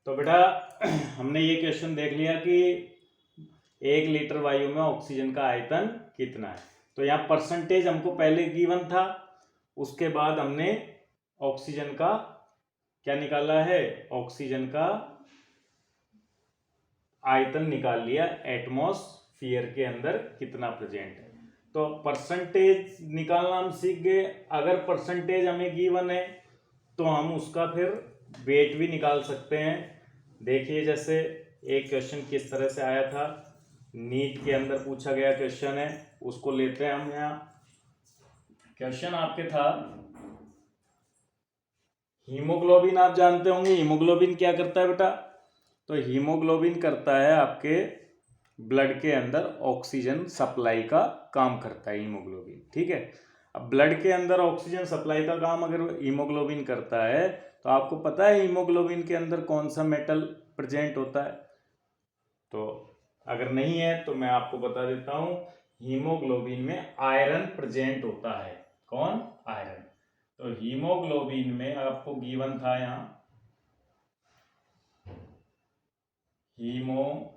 तो बेटा हमने ये क्वेश्चन देख लिया कि 1 लीटर वायु में ऑक्सीजन का आयतन कितना है। तो यहाँ परसेंटेज हमको पहले गिवन था, उसके बाद हमने ऑक्सीजन का क्या निकाला है, ऑक्सीजन का आयतन निकाल लिया, एटमॉस्फेयर के अंदर कितना प्रेजेंट है। तो परसेंटेज निकालना हम सीख गए। अगर परसेंटेज हमें गिवन है तो हम उसका फिर वेट भी निकाल सकते हैं। देखिए जैसे एक क्वेश्चन किस तरह से आया था, नीट के अंदर पूछा गया क्वेश्चन है, उसको लेते हैं हम। यहाँ क्वेश्चन आपके था हीमोग्लोबिन। आप जानते होंगे हीमोग्लोबिन क्या करता है बेटा। तो हीमोग्लोबिन करता है आपके ब्लड के अंदर ऑक्सीजन सप्लाई का काम करता है हीमोग्लोबिन, ठीक है। अब ब्लड के अंदर ऑक्सीजन सप्लाई का काम अगर हीमोग्लोबिन करता है तो आपको पता है हीमोग्लोबिन के अंदर कौन सा मेटल प्रेजेंट होता है। तो अगर नहीं है तो मैं आपको बता देता हूं, हीमोग्लोबिन में आयरन प्रेजेंट होता है। कौन? आयरन। तो हीमोग्लोबिन में आपको गिवन था यहां हीमोग्लोबिन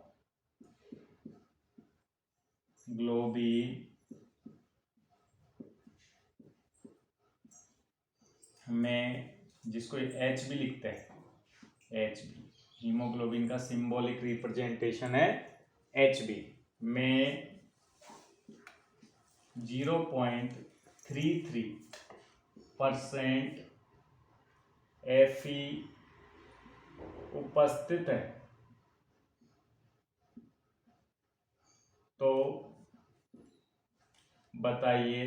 में, जिसको H भी लिखते हैं, Hb, हीमोग्लोबिन का सिंबॉलिक रिप्रेजेंटेशन है Hb में 0.33% Fe उपस्थित है। तो बताइए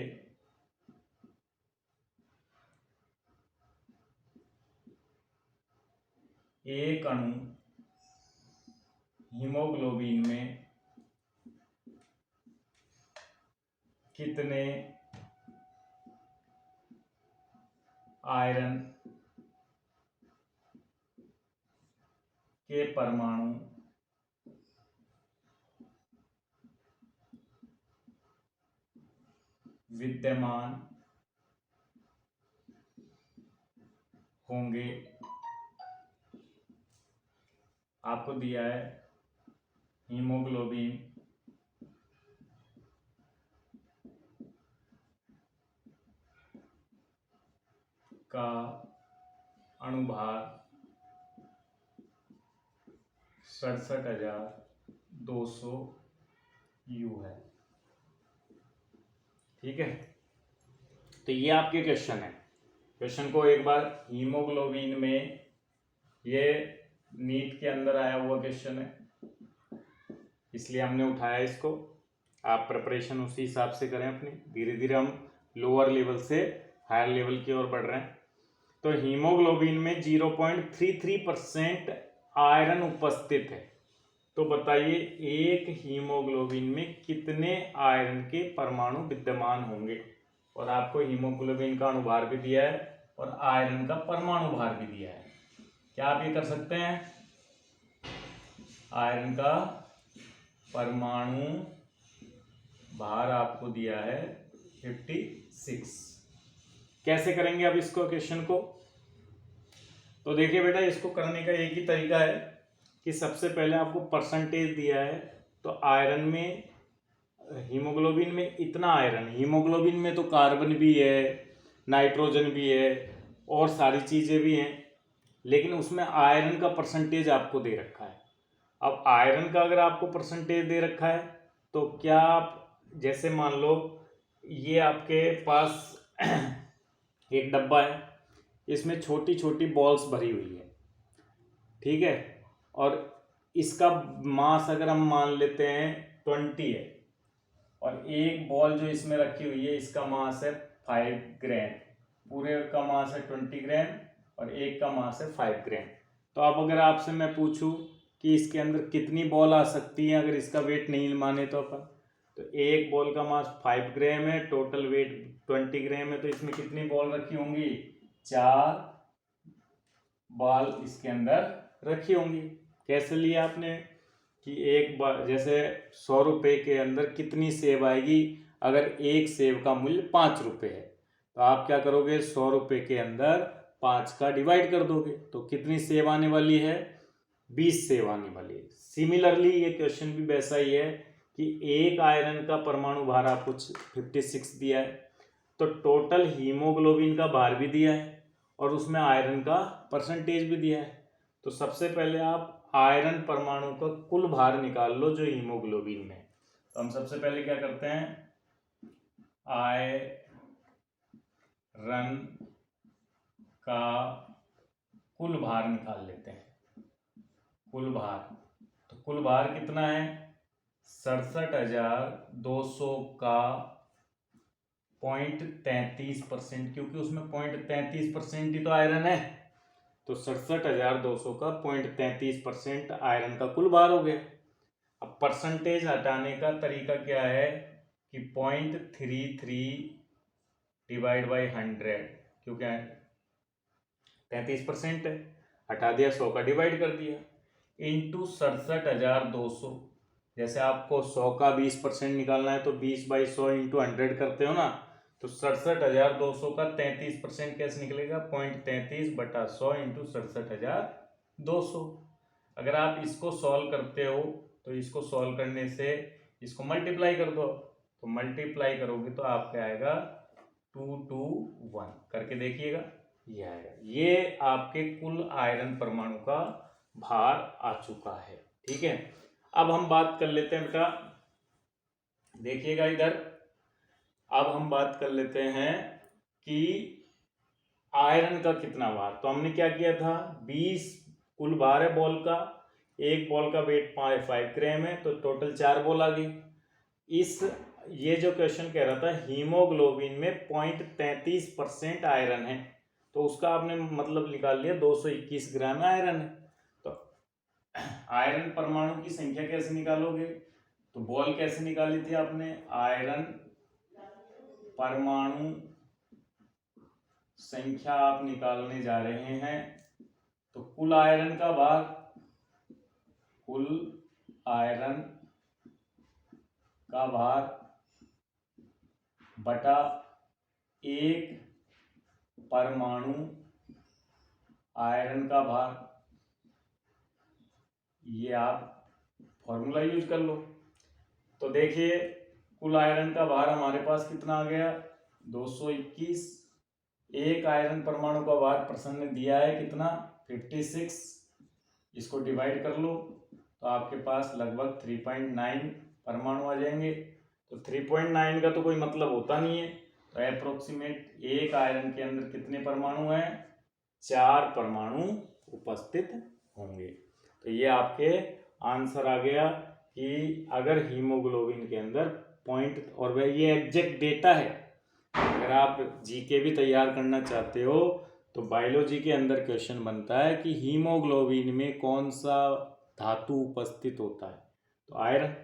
एक अणु हीमोग्लोबिन में कितने आयरन के परमाणु विद्यमान होंगे। आपको दिया है हीमोग्लोबिन का अणुभार 67,200 U है, ठीक है। तो ये आपके क्वेश्चन है। क्वेश्चन को एक बार, हीमोग्लोबिन में, ये नीट के अंदर आया हुआ क्वेश्चन है इसलिए हमने उठाया इसको। आप प्रिपरेशन उसी हिसाब से करें अपनी। धीरे धीरे हम लोअर लेवल से हायर लेवल की ओर बढ़ रहे हैं। तो हीमोग्लोबिन में 0.33% आयरन उपस्थित है। तो बताइए एक हीमोग्लोबिन में कितने आयरन के परमाणु विद्यमान होंगे। और आपको हीमोग्लोबिन का अणुभार भी दिया है और आयरन का परमाणु भार भी दिया है। क्या आप ये कर सकते हैं? आयरन का परमाणु भार आपको दिया है 56। कैसे करेंगे अब इसको, क्वेश्चन को? तो देखिए बेटा, इसको करने का एक ही तरीका है कि सबसे पहले आपको परसेंटेज दिया है। तो आयरन में, हीमोग्लोबिन में इतना आयरन, हीमोग्लोबिन में तो कार्बन भी है, नाइट्रोजन भी है और सारी चीज़ें भी हैं, लेकिन उसमें आयरन का परसेंटेज आपको दे रखा है। अब आयरन का अगर आपको परसेंटेज दे रखा है तो क्या आप, जैसे मान लो ये आपके पास एक डब्बा है, इसमें छोटी छोटी बॉल्स भरी हुई है, ठीक है। और इसका मास अगर हम मान लेते हैं 20 है, और एक बॉल जो इसमें रखी हुई है इसका मास है 5 ग्राम। पूरे का मास है 20 ग्राम और एक का मास है 5 ग्राम। तो अब अगर आपसे मैं पूछूं कि इसके अंदर कितनी बॉल आ सकती है अगर इसका वेट नहीं माने तो अपन, तो एक बॉल का मास 5 ग्राम है, टोटल वेट 20 ग्राम है, तो इसमें कितनी बॉल रखी होंगी? 4 बॉल इसके अंदर रखी होंगी। कैसे लिया आपने कि एक बार, जैसे 100 रुपये के अंदर कितनी सेब आएगी? अगर एक सेब का मूल्य 5 रुपये है तो आप क्या करोगे? 100 रुपये के अंदर 5 का डिवाइड कर दोगे तो कितनी सेब आने वाली है? 20 से आने वाली है। सिमिलरली ये क्वेश्चन भी वैसा ही है कि एक आयरन का परमाणु भार आपको 56 दिया है, तो टोटल हीमोग्लोबिन का भार भी दिया है और उसमें आयरन का परसेंटेज भी दिया है। तो सबसे पहले आप आयरन परमाणु का कुल भार निकाल लो जो हीमोग्लोबिन में। तो हम सबसे पहले क्या करते हैं, आयरन का कुल भार निकाल लेते हैं। कुल भार, तो कुल भार कितना है, 67,200 का 0.33%, क्योंकि उसमें 0.33% ही तो आयरन है, तो 67,200 का 0.33% आयरन का कुल भार हो गया। अब परसेंटेज हटाने का तरीका क्या है कि 0.33 डिवाइड बाई 100, क्योंकि 33% है, हटा दिया, 100 का डिवाइड कर दिया, इंटू 67,200। जैसे आपको 100 का 20% निकालना है तो 20/100 इंटू 100 करते हो ना, तो 67,200 का 33% कैसे निकलेगा, 0.33/100 इंटू 67,200। अगर आप इसको सॉल्व करते हो तो इसको सॉल्व करने से इसको मल्टीप्लाई कर दो, तो मल्टीप्लाई करोगे तो आपके आएगा 221, करके देखिएगा ये आएगा। ये आपके कुल आयरन परमाणु का भार आ चुका है। ठीक है, अब हम बात कर लेते हैं बेटा, देखिएगा इधर, अब हम बात कर लेते हैं कि आयरन का कितना भार। तो हमने क्या किया था, 20 कुल भार है बॉल का, एक बॉल का वेट 5 ग्राम है, तो टोटल 4 बॉल आ गई। ये जो क्वेश्चन कह रहा था हीमोग्लोबिन में 0.33% आयरन है, तो उसका आपने मतलब निकाल लिया 221 ग्राम आयरन है। तो आयरन परमाणु की संख्या कैसे निकालोगे, तो बॉल कैसे निकाली थी आपने, आयरन परमाणु संख्या आप निकालने जा रहे हैं, तो कुल आयरन का भार, कुल आयरन का भार बटा एक परमाणु आयरन का भार, ये आप फॉर्मूला यूज कर लो। तो देखिए कुल आयरन का भार हमारे पास कितना आ गया, 221, एक आयरन परमाणु का भार प्रश्न ने दिया है कितना, 56, इसको डिवाइड कर लो तो आपके पास लगभग 3.9 परमाणु आ जाएंगे। तो 3.9 का तो कोई मतलब होता नहीं है, तो अप्रोक्सीमेट एक आयरन के अंदर कितने परमाणु हैं, 4 परमाणु उपस्थित होंगे। तो ये आपके आंसर आ गया कि अगर हीमोग्लोबिन के अंदर पॉइंट, और वह ये एग्जैक्ट डेटा है, अगर आप जीके भी तैयार करना चाहते हो तो बायोलॉजी के अंदर क्वेश्चन बनता है कि हीमोग्लोबिन में कौन सा धातु उपस्थित होता है, तो आयरन।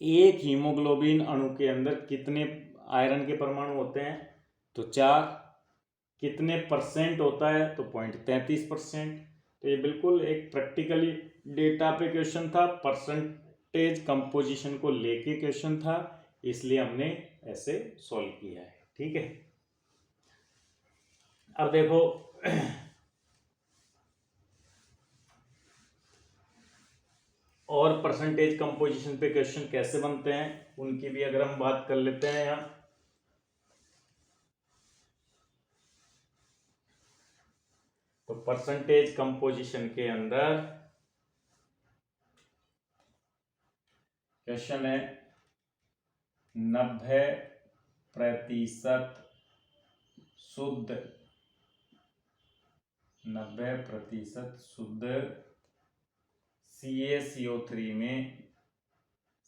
एक हीमोग्लोबिन अणु के अंदर कितने आयरन के परमाणु होते हैं, तो 4, कितने परसेंट होता है, तो 0.33%। तो ये बिल्कुल एक प्रैक्टिकली डेटा पे क्वेश्चन था, परसेंटेज कंपोजिशन को लेके क्वेश्चन था, इसलिए हमने ऐसे सॉल्व किया है। ठीक है, अब देखो और परसेंटेज कंपोजिशन पे क्वेश्चन कैसे बनते हैं उनकी भी अगर हम बात कर लेते हैं यहाँ। तो परसेंटेज कंपोजिशन के अंदर क्वेश्चन है 90% शुद्ध, 90% शुद्ध CaCO3 में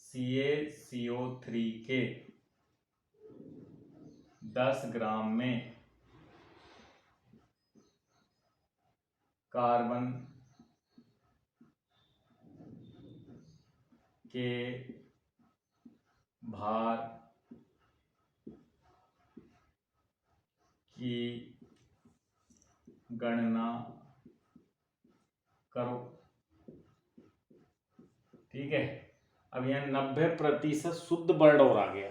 CaCO3 के 10 ग्राम में कार्बन के भार की गणना करो। ठीक है, अब यहाँ 90% शुद्ध वर्ड और आ गया,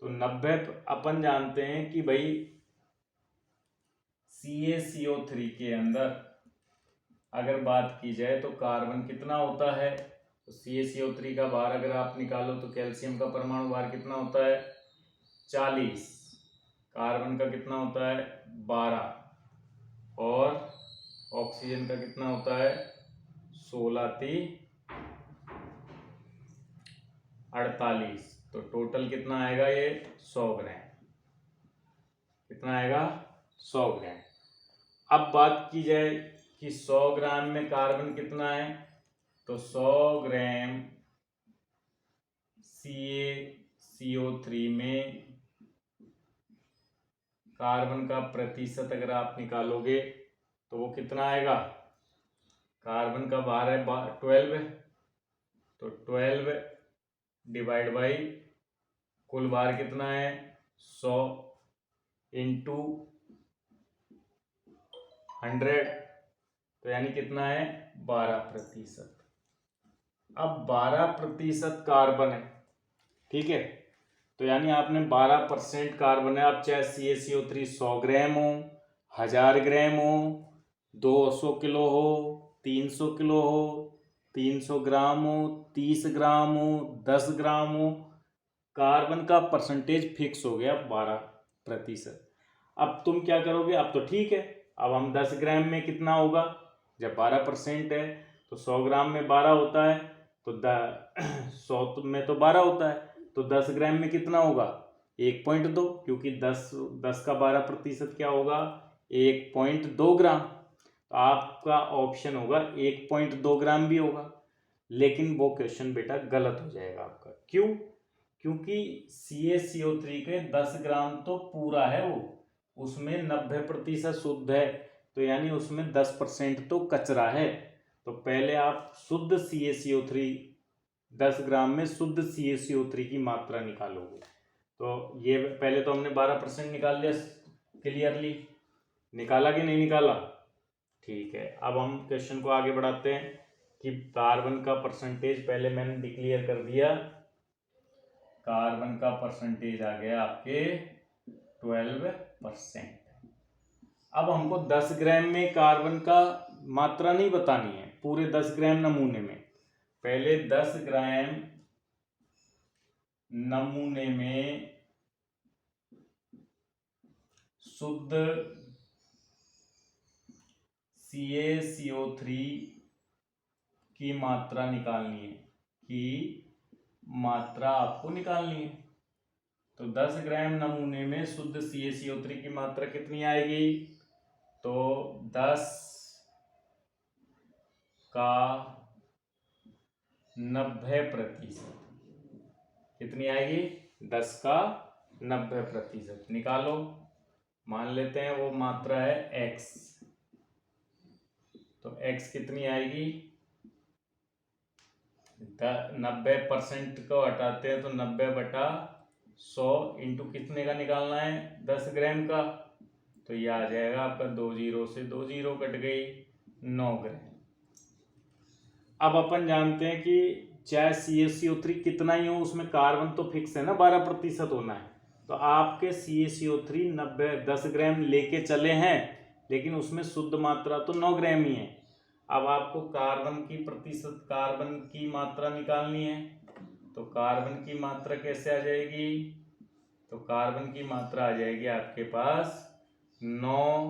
तो 90 अपन जानते हैं कि भाई CaCO3 के अंदर अगर बात की जाए तो कार्बन कितना होता है, तो CaCO3 का भार अगर आप निकालो तो कैल्शियम का परमाणु भार कितना होता है 40, कार्बन का कितना होता है 12 और ऑक्सीजन का कितना होता है 16×3=48। तो टोटल कितना आएगा ये 100 ग्राम, कितना आएगा 100 ग्राम। अब बात की जाए कि 100 ग्राम में कार्बन कितना है, तो 100 ग्राम CaCO3 में कार्बन का प्रतिशत अगर आप निकालोगे तो वो कितना आएगा, कार्बन का भार है 12, तो 12 डिवाइड बाई कुल भार कितना है 100 इंटू 100, तो यानी कितना है 12%। अब 12% कार्बन है, ठीक है, तो यानी आपने 12% कार्बन है। आप चाहे CaCO3 100 ग्राम हो, 1000 ग्राम हो, 200 किलो हो, 300 किलो हो, 300 ग्राम हो, 30 ग्राम हो, 10 ग्राम हो, कार्बन का परसेंटेज फिक्स हो गया 12%। अब तुम क्या करोगे, अब तो ठीक है, अब हम 10 ग्राम में कितना होगा, जब 12% है तो 100 ग्राम में 12 होता है, तो 100 में तो 12 होता है, तो 10 ग्राम में कितना होगा 1.2, क्योंकि 10 का 12% क्या होगा 1.2 ग्राम। तो आपका ऑप्शन होगा 1.2 ग्राम भी होगा, लेकिन वो क्वेश्चन बेटा गलत हो जाएगा आपका। क्यों, क्योंकि CaCO3 के 10 ग्राम तो पूरा है वो, उसमें 90% शुद्ध है, तो यानी उसमें 10% तो कचरा है। तो पहले आप शुद्ध CaCO3 10 ग्राम में शुद्ध CaCO3 की मात्रा निकालोगे, तो ये पहले तो हमने 12% निकाल लिया क्लियरली, निकाला कि नहीं निकाला, ठीक है। अब हम क्वेश्चन को आगे बढ़ाते हैं कि कार्बन का परसेंटेज पहले मैंने डिक्लेयर कर दिया, कार्बन का परसेंटेज आ गया आपके 12%। अब हमको 10 ग्राम में कार्बन का मात्रा नहीं बतानी है, पूरे 10 ग्राम नमूने में, पहले 10 ग्राम नमूने में शुद्ध CaCO3 की मात्रा निकालनी है, की मात्रा आपको निकालनी है। तो 10 ग्राम नमूने में शुद्ध CaCO3 की मात्रा कितनी आएगी, तो 10 का 90%, कितनी आएगी 10 का 90%, निकालो। मान लेते हैं वो मात्रा है x, तो x कितनी आएगी, 90% को हटाते हैं तो 90/100 इंटू कितने का निकालना है 10 ग्राम का, तो ये आ जाएगा आपका 2 जीरो से 2 जीरो कट गई 9 ग्राम। अब अपन जानते हैं कि चाहे CaCO3 कितना ही हो उसमें कार्बन तो फिक्स है ना, 12% होना है, तो आपके CaCO3 10 ग्राम लेके चले हैं, लेकिन उसमें शुद्ध मात्रा तो 9 ग्राम ही है। अब आपको कार्बन की प्रतिशत, कार्बन की मात्रा निकालनी है, तो कार्बन की मात्रा कैसे आ जाएगी, तो कार्बन की मात्रा आ जाएगी आपके पास 9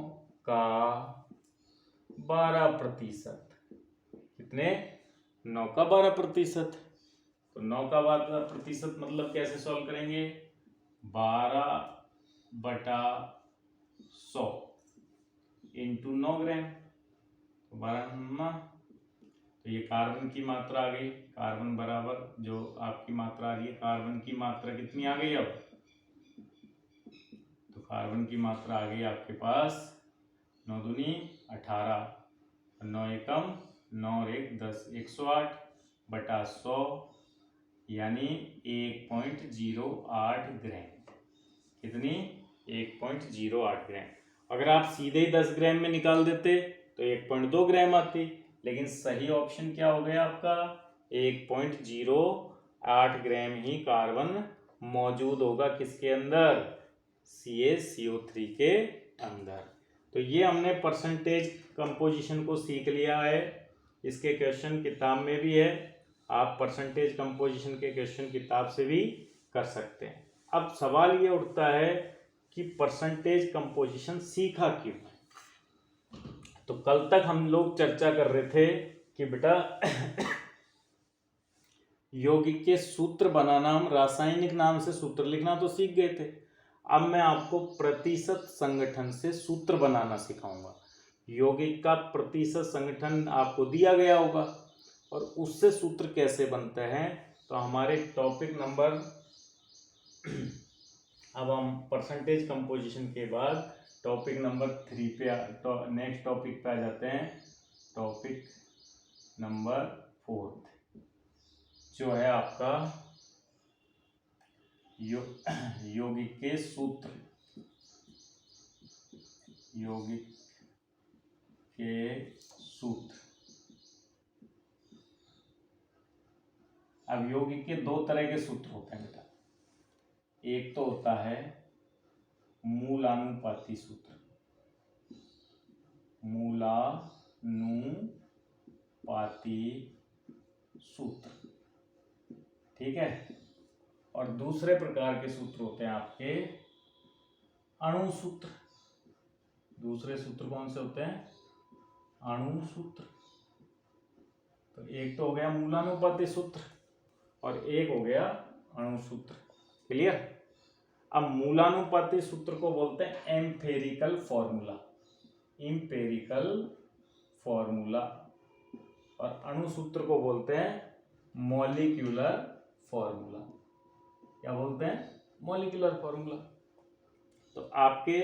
का 12%, कितने 9 का 12%, तो 9 का 12% मतलब कैसे सॉल्व करेंगे, 12/100 इंटू 9 ग्राम, तो 12, तो ये कार्बन की मात्रा आ गई, कार्बन बराबर जो आपकी मात्रा आ रही है, कार्बन की मात्रा कितनी आ गई अब, तो कार्बन की मात्रा आ गई आपके पास 9 दूनी 18, 9 एकम 9 और 1 10, 108/100 यानी 1.08 ग्राम, कितनी 1.08 ग्राम। अगर आप सीधे ही 10 ग्राम में निकाल देते तो 1.2 ग्राम आती, लेकिन सही ऑप्शन क्या हो गया आपका 1.08 ग्राम ही कार्बन मौजूद होगा किसके अंदर, CaCO3 के अंदर। तो ये हमने परसेंटेज कंपोजिशन को सीख लिया है। इसके क्वेश्चन किताब में भी है, आप परसेंटेज कंपोजिशन के क्वेश्चन किताब से भी कर सकते हैं। अब सवाल ये उठता है कि परसेंटेज कंपोजिशन सीखा क्यों। तो कल तक हम लोग चर्चा कर रहे थे कि बेटा यौगिक के सूत्र बनाना, हम रासायनिक नाम से सूत्र लिखना तो सीख गए थे। अब मैं आपको प्रतिशत संगठन से सूत्र बनाना सिखाऊंगा। यौगिक का प्रतिशत संगठन आपको दिया गया होगा और उससे सूत्र कैसे बनते हैं। तो हमारे टॉपिक नंबर अब हम परसेंटेज कंपोजिशन के बाद टॉपिक नंबर 3 पे नेक्स्ट टॉपिक पे आ जाते हैं। टॉपिक नंबर 4 जो है आपका यौगिक के सूत्र। यौगिक के सूत्र। अब यौगिक के दो तरह के सूत्र होते हैं बेटा। एक तो होता है मूलानुपाती सूत्र। मूलानुपाती सूत्र, ठीक है। और दूसरे प्रकार के सूत्र होते हैं आपके अणु सूत्र। दूसरे सूत्र कौन से होते हैं? अणु सूत्र। तो एक तो हो गया मूलानुपाती सूत्र और एक हो गया अणु सूत्र। क्लियर? अब मूलानुपाती सूत्र को बोलते हैं एम्पेरिकल फॉर्मूला। Empirical formula. और अणु सूत्र को बोलते हैं मॉलिक्यूलर फॉर्मूला। क्या बोलते हैं? Molecular formula. तो आपके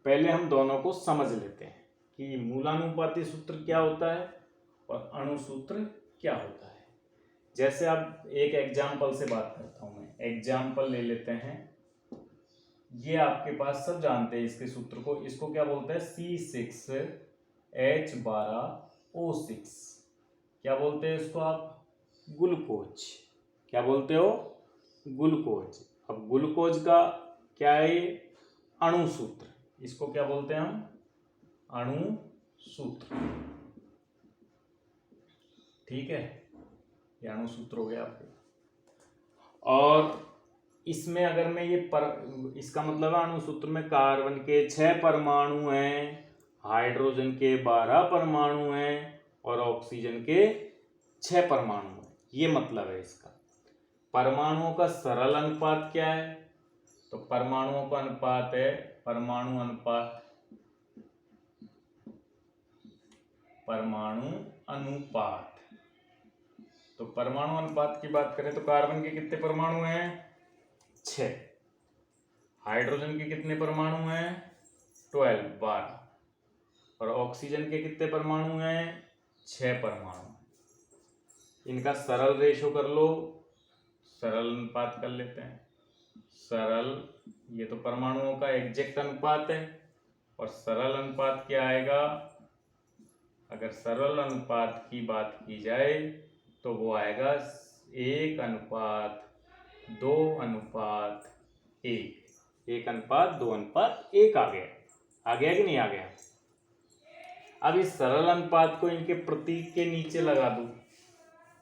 पहले हम दोनों को समझ लेते हैं कि मूलानुपाती सूत्र क्या होता है और अणु सूत्र क्या होता है। जैसे अब एक एग्जाम्पल से बात करता हूं मैं। एग्जाम्पल ले लेते हैं। ये आपके पास सब जानते हैं इसके सूत्र को। इसको क्या बोलते हैं? C6H12O6। क्या बोलते हैं इसको आप? ग्लूकोज। क्या बोलते हो? ग्लूकोज। अब ग्लूकोज का क्या है? ये अणु सूत्र। इसको क्या बोलते हैं हम? अणु सूत्र। ठीक है, ये अणु सूत्र हो गया आपके। और इसमें अगर मैं इसका मतलब है अणु सूत्र में कार्बन के 6 परमाणु हैं, हाइड्रोजन के 12 परमाणु हैं और ऑक्सीजन के 6 परमाणु हैं। ये मतलब है इसका। परमाणुओं का सरल अनुपात क्या है? तो परमाणुओं का अनुपात है परमाणु अनुपात। परमाणु अनुपात। तो परमाणु अनुपात की बात करें तो कार्बन के कितने परमाणु हैं? 6। हाइड्रोजन के कितने परमाणु हैं? 12। और ऑक्सीजन के कितने परमाणु हैं? 6 परमाणु। इनका सरल रेशो कर लो, सरल अनुपात कर लेते हैं। सरल, ये तो परमाणुओं का एग्जैक्ट अनुपात है। और सरल अनुपात क्या आएगा? अगर सरल अनुपात की बात की जाए तो वो आएगा 1:2:1। 1:2:1 आ गया। आ गया कि नहीं आ गया? अब इस सरल अनुपात को इनके प्रतीक के नीचे लगा दूं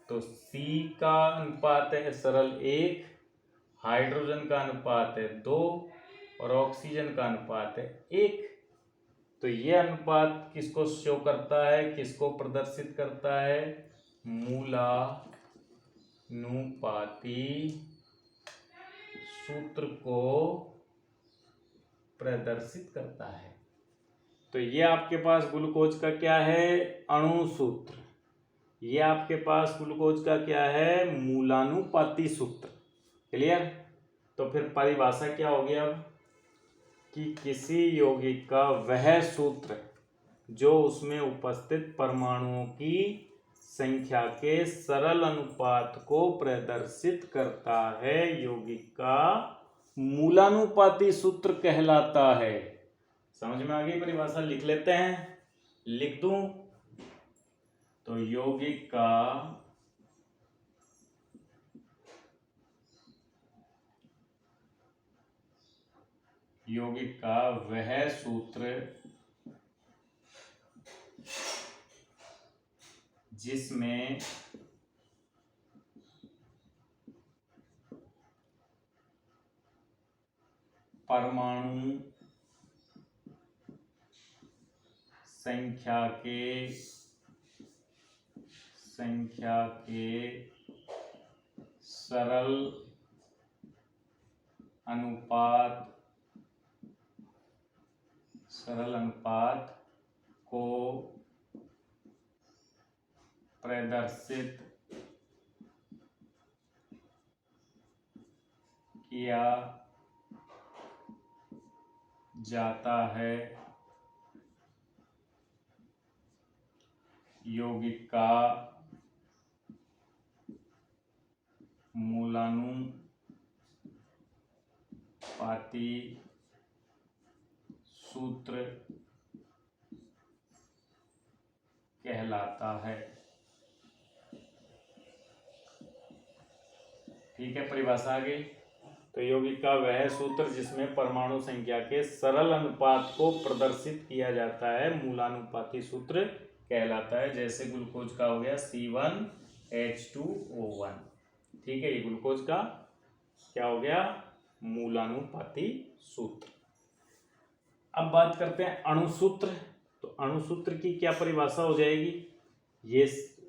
तो C का अनुपात है सरल 1, हाइड्रोजन का अनुपात है 2 और ऑक्सीजन का अनुपात है 1। तो ये अनुपात किसको शो करता है, किसको प्रदर्शित करता है? मूलानुपाती सूत्र को प्रदर्शित करता है। तो ये आपके पास ग्लूकोज का क्या है? अणु सूत्र। ये आपके पास ग्लूकोज का क्या है? मूलानुपाती सूत्र। क्लियर? तो फिर परिभाषा क्या होगी अब कि किसी यौगिक का वह सूत्र जो उसमें उपस्थित परमाणुओं की संख्या के सरल अनुपात को प्रदर्शित करता है, यौगिक का मूलानुपाती सूत्र कहलाता है। समझ में आ गई परिभाषा? लिख लेते हैं, लिख दूं तो यौगिक का वह सूत्र जिसमें परमाणु संख्या के सरल अनुपात को प्रदर्शित किया जाता है। यौगिक का मूलानुपाती सूत्र कहलाता है। ठीक है, परिभाषा आ गई। तो यौगिक का वह सूत्र जिसमें परमाणु संख्या के सरल अनुपात को प्रदर्शित किया जाता है मूलानुपाती सूत्र कहलाता है। जैसे ग्लूकोज का हो गया C1H2O1। ठीक है, ये ग्लूकोज का क्या हो गया, मूलानुपाती सूत्र। अब बात करते हैं अणुसूत्र। तो अणुसूत्र की क्या परिभाषा हो जाएगी, ये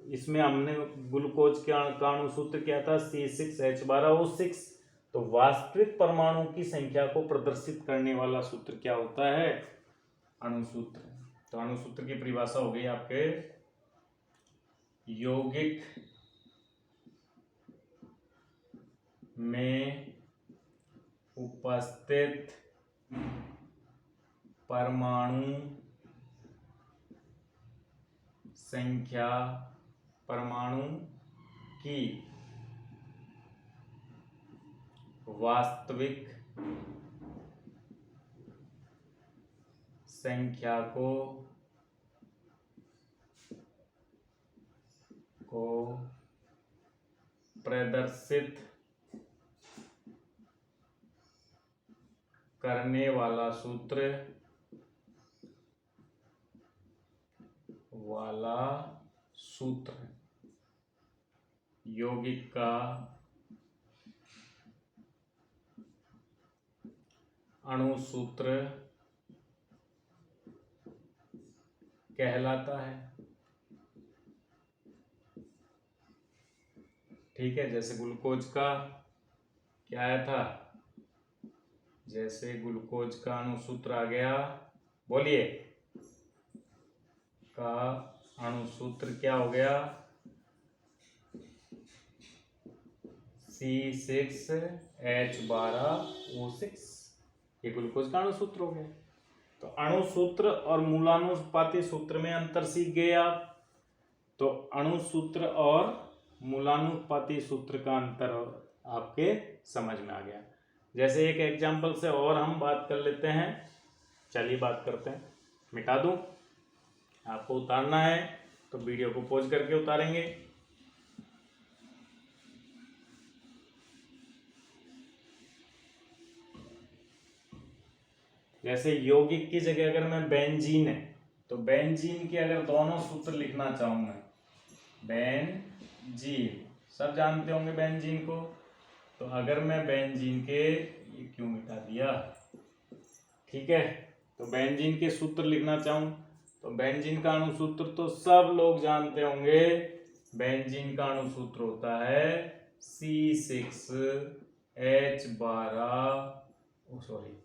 इसमें हमने ग्लूकोज का अणुसूत्र क्या था, C6H12O6। तो वास्तविक परमाणु की संख्या को प्रदर्शित करने वाला सूत्र क्या होता है, अणुसूत्र। तो अणुसूत्र की परिभाषा हो गई आपके, यौगिक में उपस्थित परमाणु की वास्तविक संख्या को प्रदर्शित करने वाला सूत्र यौगिक का अणुसूत्र कहलाता है। ठीक है, जैसे ग्लूकोज का क्या आया था, जैसे ग्लूकोज का अणुसूत्र आ गया, बोलिए, का अणुसूत्र क्या हो गया, C6H12O6। ये ग्लूकोज का अणुसूत्र हो गया। तो अणुसूत्र और मूलानुपाती सूत्र में अंतर सीख गए आप। तो अणुसूत्र और मूलानुपाती सूत्र का अंतर आपके समझ में आ गया। जैसे एक एग्जाम्पल से और हम बात कर लेते हैं, चलिए बात करते हैं। मिटा दूं, आपको उतारना है तो वीडियो को पॉज करके उतारेंगे। जैसे यौगिक की जगह अगर मैं बेंजीन है, तो बेंजीन के अगर दोनों सूत्र लिखना चाहूँ मैं, बेंजीन सब जानते होंगे बेंजीन को। तो अगर मैं बेंजीन के, ये क्यों मिटा दिया, ठीक है, तो बेंजीन के सूत्र लिखना चाहूँ तो बेंजीन का अणुसूत्र तो सब लोग जानते होंगे। बेंजीन का अणुसूत्र होता है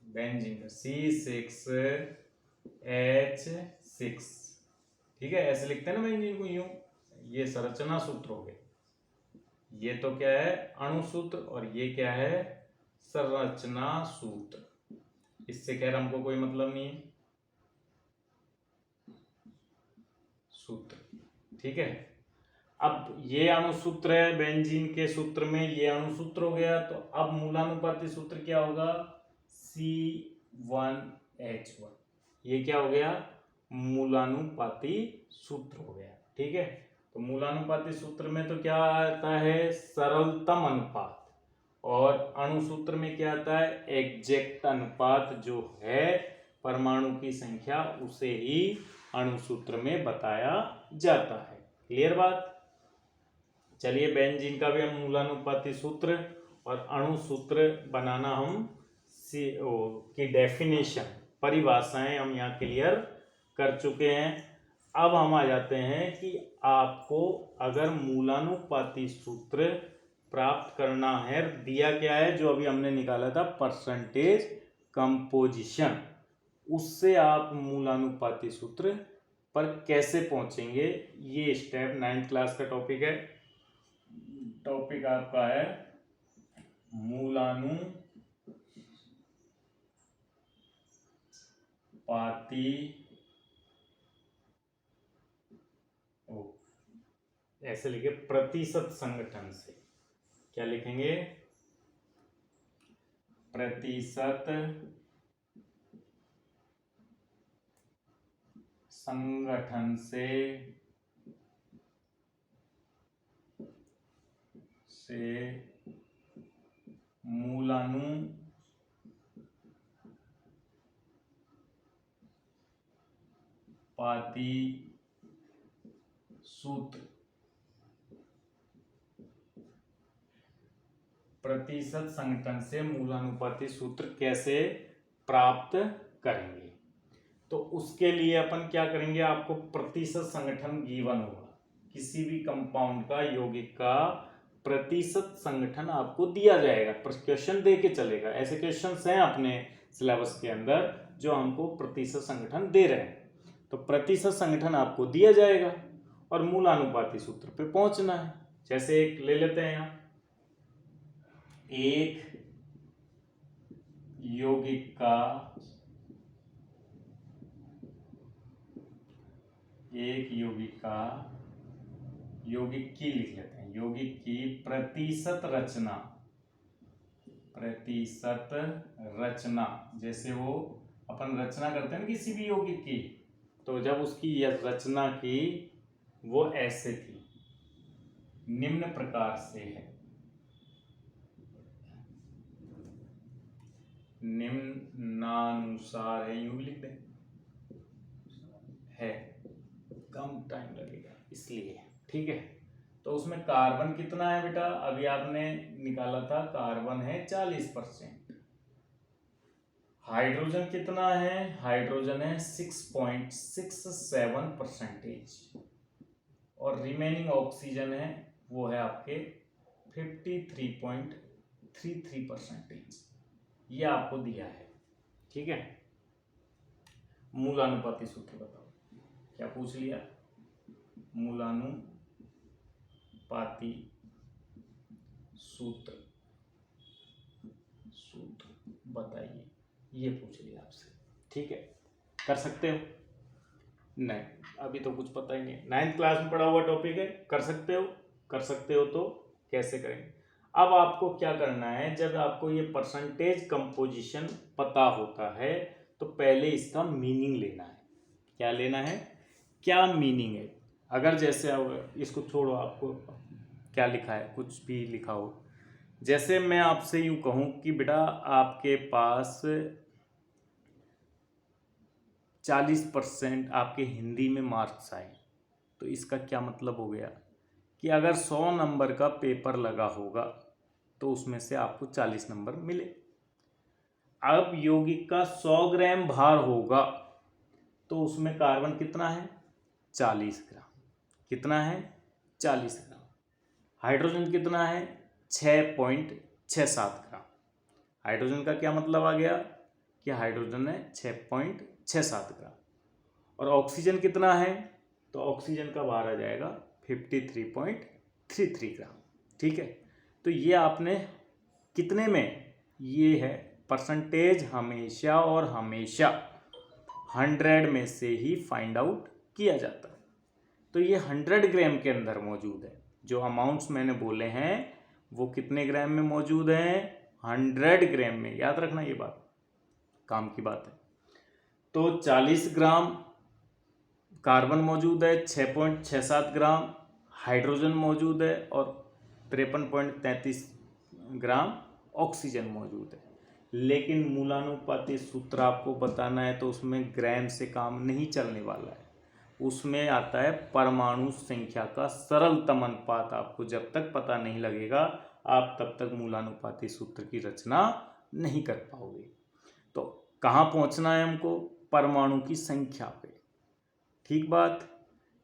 बेंजीन का C6H6। ठीक है, ऐसे लिखते हैं ना बेंजीन को, यूं। ये संरचना सूत्र हो गए। ये तो क्या है, अणुसूत्र, और ये क्या है, संरचना सूत्र। इससे खैर हमको कोई मतलब नहीं है, सूत्र। ठीक है, अब ये अणुसूत्र है बेंजीन के सूत्र में, ये अणुसूत्र हो गया। तो अब मूलानुपाती सूत्र क्या होगा, C1H1। ये क्या हो गया, मूलानुपाती सूत्र हो गया। ठीक है, तो मूलानुपाती सूत्र में तो क्या आता है, सरलतम अनुपात, और अणुसूत्र में क्या आता है, एग्जैक्ट अनुपात, जो है परमाणु की संख्या उसे ही अणुसूत्र में बताया जाता है। क्लियर बात। चलिए बेंजीन का भी हम मूलानुपाती सूत्र और अणु सूत्र बनाना हम की डेफिनेशन, परिभाषाएं हम यहाँ क्लियर कर चुके हैं। अब हम आ जाते हैं कि आपको अगर मूलानुपाती सूत्र प्राप्त करना है, दिया क्या है जो अभी हमने निकाला था परसेंटेज कंपोजिशन, उससे आप मूलानुपाती सूत्र पर कैसे पहुंचेंगे, ये स्टेप 9th क्लास का टॉपिक है। टॉपिक आपका है मूलानुपाती, ऐसे लिखे प्रतिशत संगठन से, क्या लिखेंगे, प्रतिशत संगठन से मूलानुपाती सूत्र, प्रतिशत संगठन से मूलानुपाती सूत्र कैसे प्राप्त करेंगे। तो उसके लिए अपन क्या करेंगे, आपको प्रतिशत संगठन गिवन होगा, किसी भी कंपाउंड का, यौगिक का प्रतिशत संगठन आपको दिया जाएगा, क्वेश्चन दे के चलेगा। ऐसे क्वेश्चंस हैं अपने सिलेबस के अंदर जो हमको प्रतिशत संगठन दे रहे हैं। तो प्रतिशत संगठन आपको दिया जाएगा और मूलानुपाती सूत्र पे पहुंचना है। जैसे एक ले लेते हैं यहाँ, एक यौगिक की लिख लेते हैं, यौगिक की प्रतिशत रचना, जैसे वो अपन रचना करते हैं किसी भी यौगिक की, तो जब उसकी रचना की वो ऐसे थी, निम्न प्रकार से है, निम्नानुसार है, यूं लिख दें, है, कम टाइम लगेगा इसलिए, ठीक है। तो उसमें कार्बन कितना है बेटा, अभी आपने निकाला था, कार्बन है 40%, हाइड्रोजन कितना है, हाइड्रोजन है 6.67%, और रिमेनिंग ऑक्सीजन है वो है आपके 53.33%, ये आपको दिया है, ठीक है। मूलानुपाती सूत्र बताओ, क्या पूछ लिया, मूलानुपाती सूत्र बताइए, ये पूछ लिया आपसे, ठीक है। कर सकते हो, नहीं अभी तो कुछ पता ही नहीं, 9th क्लास में पढ़ा हुआ टॉपिक है, कर सकते हो तो कैसे करेंगे। अब आपको क्या करना है, जब आपको ये परसेंटेज कंपोजिशन पता होता है तो पहले इसका मीनिंग लेना है। क्या लेना है, क्या मीनिंग है। अगर जैसे इसको छोड़ो, आपको क्या लिखा है, कुछ भी लिखा हो, जैसे मैं आपसे यूं कहूं कि बेटा आपके पास 40% आपके हिंदी में मार्क्स आए, तो इसका क्या मतलब हो गया कि अगर 100 नंबर का पेपर लगा होगा तो उसमें से आपको 40 नंबर मिले। अब यौगिक का 100 ग्राम भार होगा तो उसमें कार्बन कितना है, 40 ग्राम, कितना है, 40 ग्राम। हाइड्रोजन कितना है, 6.67 ग्राम। हाइड्रोजन का क्या मतलब आ गया कि हाइड्रोजन है 6.67 ग्राम। और ऑक्सीजन कितना है, तो ऑक्सीजन का भार आ जाएगा 53.33 ग्राम, ठीक है। तो ये आपने कितने में, ये है परसेंटेज, हमेशा और हमेशा 100 में से ही फाइंड आउट किया जाता है। तो ये 100 ग्राम के अंदर मौजूद है, जो अमाउंट्स मैंने बोले हैं वो कितने ग्राम में मौजूद हैं, 100 ग्राम में, याद रखना ये बात, काम की बात है। तो 40 ग्राम कार्बन मौजूद है, 6.67 ग्राम हाइड्रोजन मौजूद है और 53.33 ग्राम ऑक्सीजन मौजूद है। लेकिन मूलानुपाती सूत्र आपको बताना है तो उसमें ग्राम से काम नहीं चलने वाला है, उसमें आता है परमाणु संख्या का सरलतम अनुपात। आपको जब तक पता नहीं लगेगा आप तब तक मूलानुपाती सूत्र की रचना नहीं कर पाओगे। तो कहाँ पहुँचना है हमको? परमाणु की संख्या पे। ठीक बात।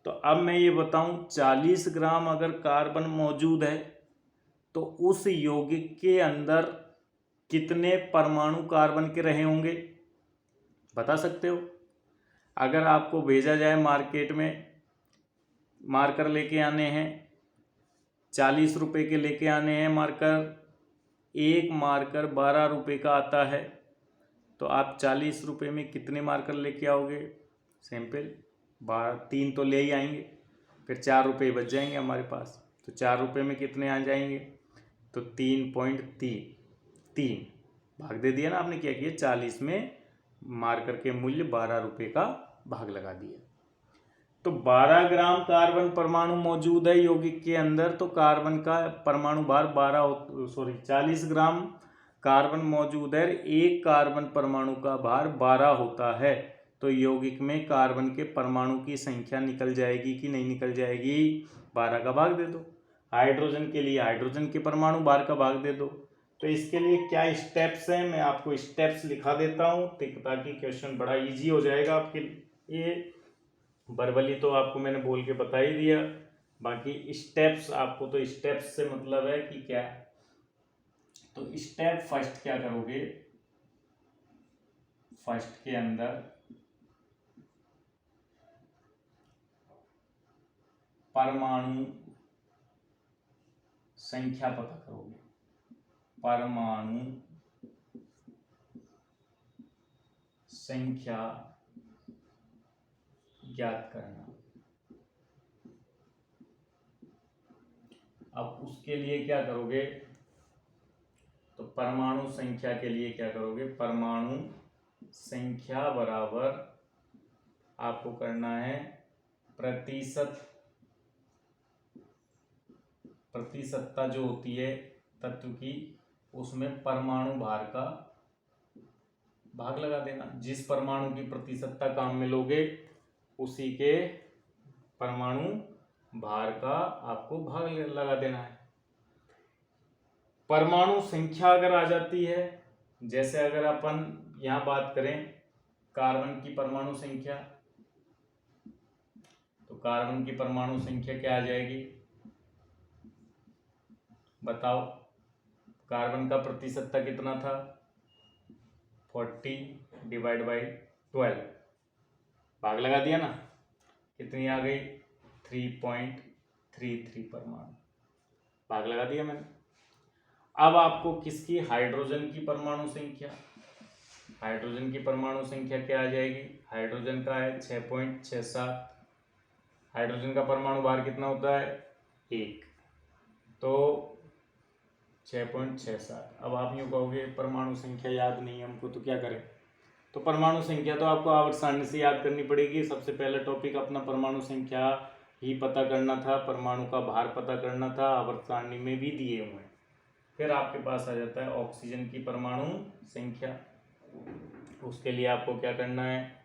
तो अब मैं ये बताऊं 40 ग्राम अगर कार्बन मौजूद है तो उस यौगिक के अंदर कितने परमाणु कार्बन के रहे होंगे बता सकते हो? अगर आपको भेजा जाए मार्केट में, मार्कर लेके आने हैं, 40 रुपये के लेके आने हैं मार्कर, एक मार्कर 12 रुपये का आता है, तो आप 40 रुपये में कितने मार्कर लेके आओगे? सिंपल 3 तो ले ही आएंगे, फिर 4 रुपये बच जाएंगे हमारे पास। तो 4 रुपये में कितने आ जाएंगे? तो 3.3 भाग दे दिया ना आपने। क्या किया? 40 में मार्कर के मूल्य 12 रुपये का भाग लगा दिया। तो 12 ग्राम कार्बन परमाणु मौजूद है यौगिक के अंदर, तो कार्बन का परमाणु भार 40 ग्राम कार्बन मौजूद है, एक कार्बन परमाणु का भार 12 होता है। तो यौगिक में कार्बन के परमाणु की संख्या निकल जाएगी कि नहीं निकल जाएगी? 12 का भाग दे दो। हाइड्रोजन के लिए हाइड्रोजन के परमाणु भार का भाग दे दो। तो इसके लिए क्या स्टेप्स हैं, मैं आपको स्टेप्स लिखा देता हूँ ताकि क्वेश्चन बड़ा इजी हो जाएगा आपके लिए। वर्बली तो आपको मैंने बोल के बता ही दिया, बाकी स्टेप्स आपको, तो स्टेप्स से मतलब है कि क्या। तो स्टेप फर्स्ट क्या करोगे? फर्स्ट के अंदर परमाणु संख्या पता करोगे। परमाणु संख्या ज्ञात करना। अब उसके लिए क्या करोगे? तो परमाणु संख्या के लिए क्या करोगे? परमाणु संख्या बराबर आपको करना है प्रतिशतता जो होती है तत्व की, उसमें परमाणु भार का भाग लगा देना। जिस परमाणु की प्रतिशतता काम में लोगे उसी के परमाणु भार का आपको भाग लगा देना है। परमाणु संख्या अगर आ जाती है, जैसे अगर अपन यहां बात करें कार्बन की परमाणु संख्या, तो कार्बन की परमाणु संख्या क्या आ जाएगी बताओ? कार्बन का प्रतिशतता कितना था? 40/12 भाग लगा दिया ना, कितनी आ गई? 3.33 परमाणु भाग लगा दिया मैंने। अब आपको किसकी? हाइड्रोजन की परमाणु संख्या। हाइड्रोजन की परमाणु संख्या क्या आ जाएगी? हाइड्रोजन का है 6.67। हाइड्रोजन का परमाणु भार कितना होता है? 1, तो 6.67। अब आप यूँ कहोगे परमाणु संख्या याद नहीं है हमको, तो क्या करें? तो परमाणु संख्या तो आपको आवर्त सारणी से याद करनी पड़ेगी। सबसे पहला टॉपिक अपना परमाणु संख्या ही पता करना था, परमाणु का भार पता करना था, आवर्त सारणी में भी दिए हुए हैं। फिर आपके पास आ जाता है ऑक्सीजन की परमाणु संख्या। उसके लिए आपको क्या करना है?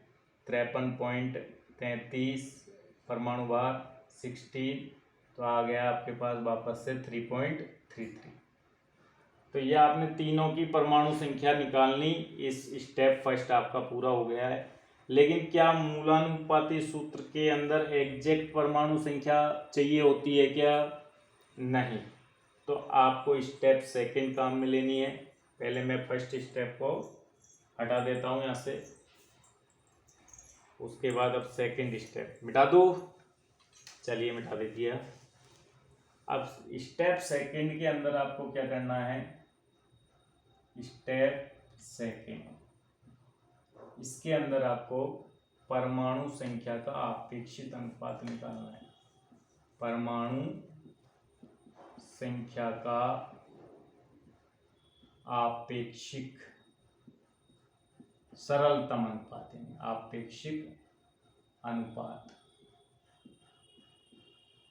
53.33 परमाणु भार 16, तो आ गया आपके पास वापस से 3.33। तो ये आपने तीनों की परमाणु संख्या निकालनी। इस स्टेप फर्स्ट आपका पूरा हो गया है। लेकिन क्या मूलानुपाती सूत्र के अंदर एग्जैक्ट परमाणु संख्या चाहिए होती है क्या? नहीं। तो आपको स्टेप सेकंड काम में लेनी है। पहले मैं फर्स्ट स्टेप को हटा देता हूँ यहाँ से, उसके बाद अब सेकंड स्टेप मिटा दो। चलिए मिटा दे दिया। अब स्टेप सेकंड के अंदर आपको क्या करना है? स्टेप सेकंड, इसके अंदर आपको परमाणु संख्या का अपेक्षित अनुपात निकालना है। परमाणु संख्या का आपेक्षिक सरलतम अनुपात है, आपेक्षिक अनुपात।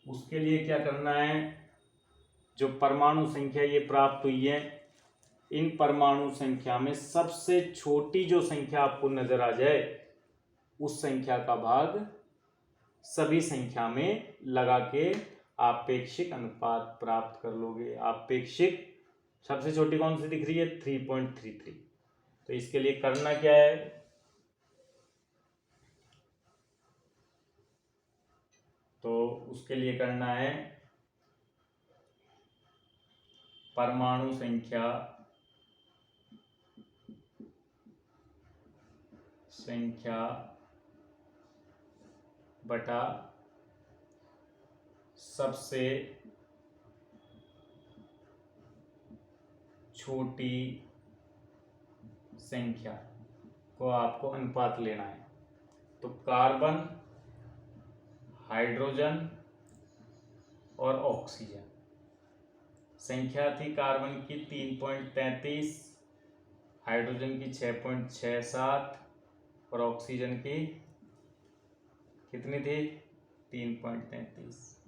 उसके लिए क्या करना है? जो परमाणु संख्या ये प्राप्त हुई है, इन परमाणु संख्या में सबसे छोटी जो संख्या आपको नजर आ जाए उस संख्या का भाग सभी संख्या में लगा के आपेक्षिक अनुपात प्राप्त कर लोगे। आपेक्षिक सबसे छोटी कौन सी दिख रही है? 3.33। तो इसके लिए करना क्या है? तो उसके लिए करना है परमाणु संख्या बटा सबसे छोटी संख्या को आपको अनुपात लेना है। तो कार्बन, हाइड्रोजन और ऑक्सीजन, संख्या थी कार्बन की 3.33, हाइड्रोजन की 6.67 और ऑक्सीजन की कितनी थी? 3.33।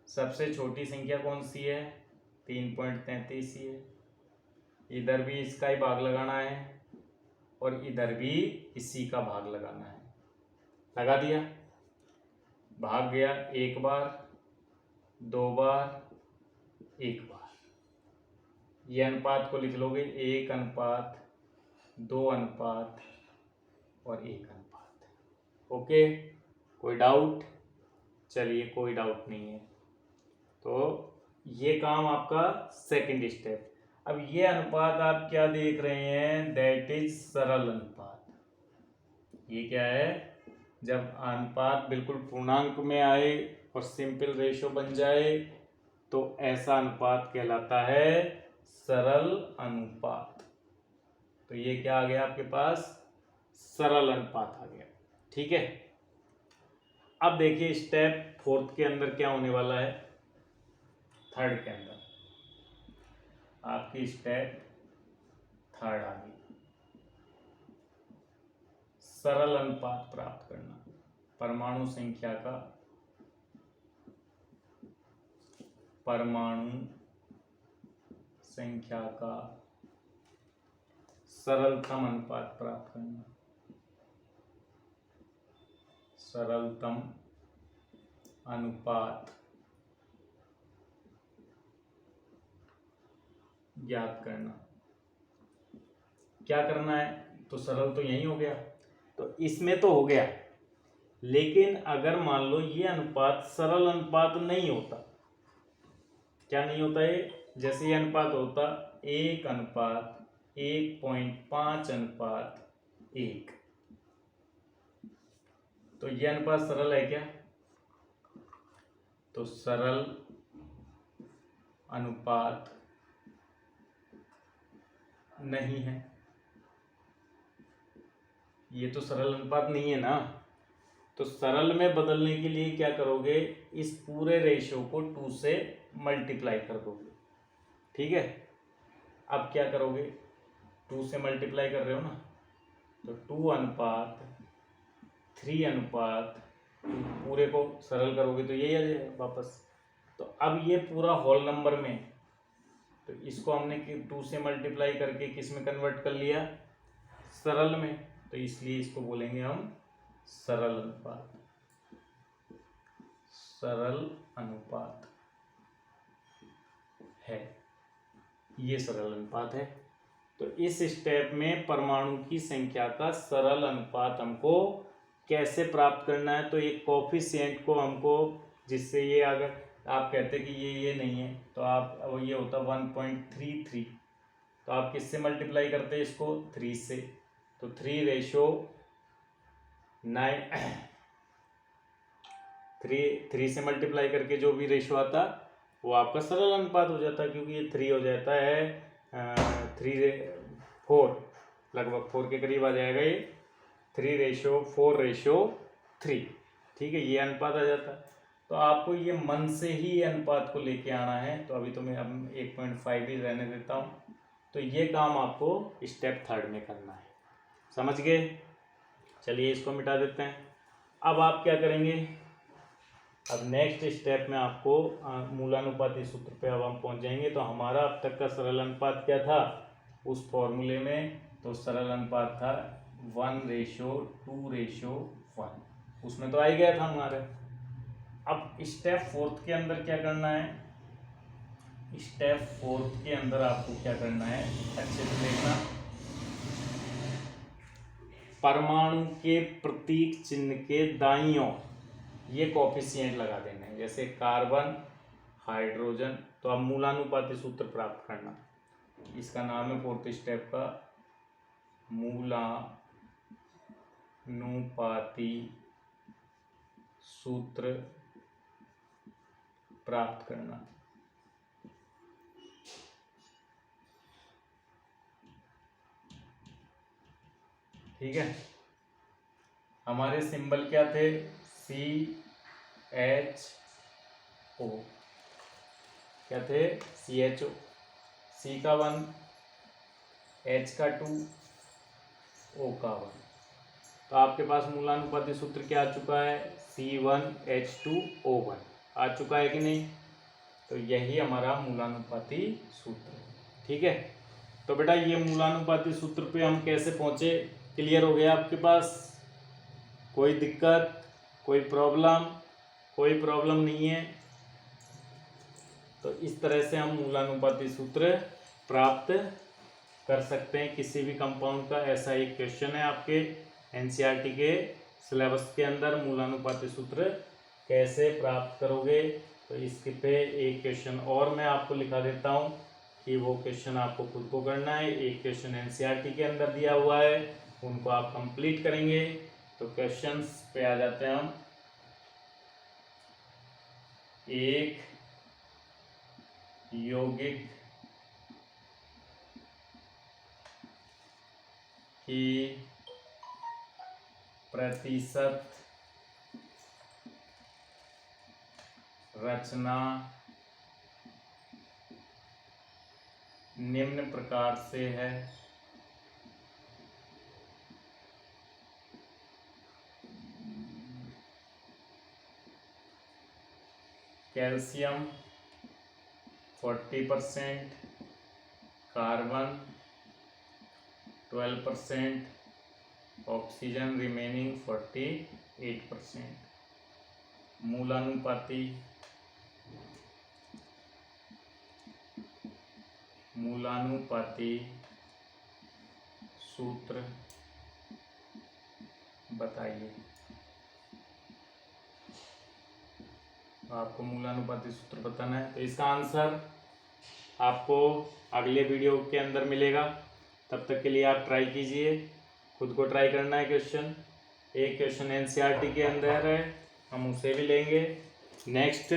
सबसे छोटी संख्या कौन सी है? 3.33 ही है। इधर भी इसका ही भाग लगाना है और इधर भी इसी का भाग लगाना है। लगा दिया, भाग गया, एक बार, दो बार, एक बार। ये अनुपात को लिख लोगे 1:2 और 1:। ओके, कोई डाउट? चलिए, कोई डाउट नहीं है। तो ये काम आपका सेकंड स्टेप। अब ये अनुपात आप क्या देख रहे हैं? दैट इज सरल अनुपात। ये क्या है? जब अनुपात बिल्कुल पूर्णांक में आए और सिंपल रेशो बन जाए तो ऐसा अनुपात कहलाता है सरल अनुपात। तो ये क्या आ गया आपके पास? सरल अनुपात आ गया। ठीक है, अब देखिए स्टेप फोर्थ के अंदर क्या होने वाला है। थर्ड के अंदर आपकी स्टेप थर्ड आ गई, सरल अनुपात प्राप्त करना। परमाणु संख्या का सरलतम अनुपात प्राप्त करना। सरलतम अनुपात ज्ञात करना। क्या करना है? तो सरल तो यही हो गया, तो इसमें तो हो गया, लेकिन अगर मान लो ये अनुपात सरल अनुपात नहीं होता, क्या नहीं होता है? जैसे ये अनुपात होता 1:1.5:1, तो ये अनुपात सरल है क्या? तो सरल अनुपात नहीं है, ये तो सरल अनुपात नहीं है ना। तो सरल में बदलने के लिए क्या करोगे? इस पूरे रेशियो को 2 से मल्टीप्लाई कर दोगे। ठीक है, अब क्या करोगे? 2 से मल्टीप्लाई कर रहे हो ना, तो 2:3 पूरे को सरल करोगे तो यही आ जाएगा वापस। तो अब ये पूरा होल नंबर में, तो इसको हमने 2 से मल्टीप्लाई करके किस में कन्वर्ट कर लिया? सरल में। तो इसलिए इसको बोलेंगे हम सरल अनुपात। सरल अनुपात है, ये सरल अनुपात है। तो इस स्टेप में परमाणु की संख्या का सरल अनुपात हमको कैसे प्राप्त करना है? तो एक कोफिशिएंट को हमको, जिससे ये अगर आप कहते कि ये नहीं है तो आप ये होता 1.33, तो आप किससे मल्टीप्लाई करते हैं इसको? 3 से। तो 3 से मल्टीप्लाई करके जो भी रेशो आता वो आपका सरल अनुपात हो जाता है, क्योंकि ये 3 हो जाता है 4, लगभग 4 के करीब आ जाएगा ये। 3:4:3। ठीक है, ये अनुपात आ जाता है। तो आपको ये मन से ही अनुपात को लेके आना है। तो अभी तो मैं अब 1.5 ही रहने देता हूँ। तो ये काम आपको स्टेप थर्ड में करना है। समझ गए? चलिए इसको मिटा देते हैं। अब आप क्या करेंगे? अब नेक्स्ट स्टेप में आपको मूलानुपाती सूत्र पे अब हम पहुंच जाएंगे। तो हमारा अब तक का सरल अनुपात क्या था उस फॉर्मूले में? तो सरल अनुपात था 1:2:1। उसमें तो आ ही गया था हमारे। अब स्टेप 4 के अंदर क्या करना है, स्टेप 4 के अंदर आपको क्या करना है, अच्छे से देखना, परमाणु के प्रतीक चिन्ह के दाईं ओर ये कोफिशिएंट लगा देना है, जैसे कार्बन, हाइड्रोजन। तो अब मूलानुपाती सूत्र प्राप्त करना, इसका नाम है 4th स्टेप का मूलानुपाती सूत्र प्राप्त करना। ठीक है, हमारे सिंबल क्या थे, CHO, क्या थे, CHO, C का 1, H का 2, O का 1। तो आपके पास मूलानुपाती सूत्र क्या आ चुका है, C1H2O1 आ चुका है कि नहीं। तो यही हमारा मूलानुपाती सूत्र है। ठीक है, तो बेटा ये मूलानुपाती सूत्र पे हम कैसे पहुंचे, क्लियर हो गया आपके पास, कोई दिक्कत, कोई प्रॉब्लम नहीं है। तो इस तरह से हम मूलानुपाती सूत्र प्राप्त कर सकते हैं किसी भी कंपाउंड का। ऐसा एक क्वेश्चन है आपके एनसीईआरटी के सिलेबस के अंदर, मूलानुपाती सूत्र कैसे प्राप्त करोगे। तो इसके पे एक क्वेश्चन और मैं आपको लिखा देता हूँ कि वो क्वेश्चन आपको खुद को करना है। एक क्वेश्चन एनसीईआरटी के अंदर दिया हुआ है, उनको आप कंप्लीट करेंगे। तो क्वेश्चंस पे आ जाते हैं हम। एक यौगिक की प्रतिशत रचना निम्न प्रकार से है, कैल्शियम 40%, कार्बन 12%, ऑक्सीजन रिमेनिंग 48%। मूलानुपाती सूत्र बताइए। आपको मूलानुपाती सूत्र बताना है, तो इसका आंसर आपको अगले वीडियो के अंदर मिलेगा। तब तक के लिए आप ट्राई कीजिए, खुद को ट्राई करना है क्वेश्चन। एक क्वेश्चन एनसीईआरटी के अंदर है, हम उसे भी लेंगे। नेक्स्ट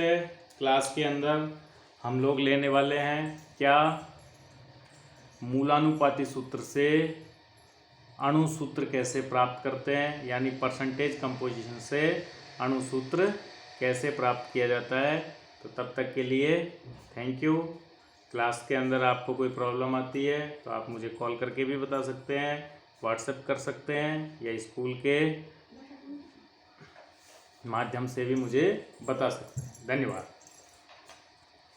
क्लास के अंदर हम लोग लेने वाले हैं क्या, मूलानुपाती सूत्र से अणु सूत्र कैसे प्राप्त करते हैं, यानी परसेंटेज कंपोजिशन से अणु सूत्र कैसे प्राप्त किया जाता है। तो तब तक के लिए थैंक यू। क्लास के अंदर आपको कोई प्रॉब्लम आती है तो आप मुझे कॉल करके भी बता सकते हैं, व्हाट्सएप कर सकते हैं, या स्कूल के माध्यम से भी मुझे बता सकते हैं। धन्यवाद।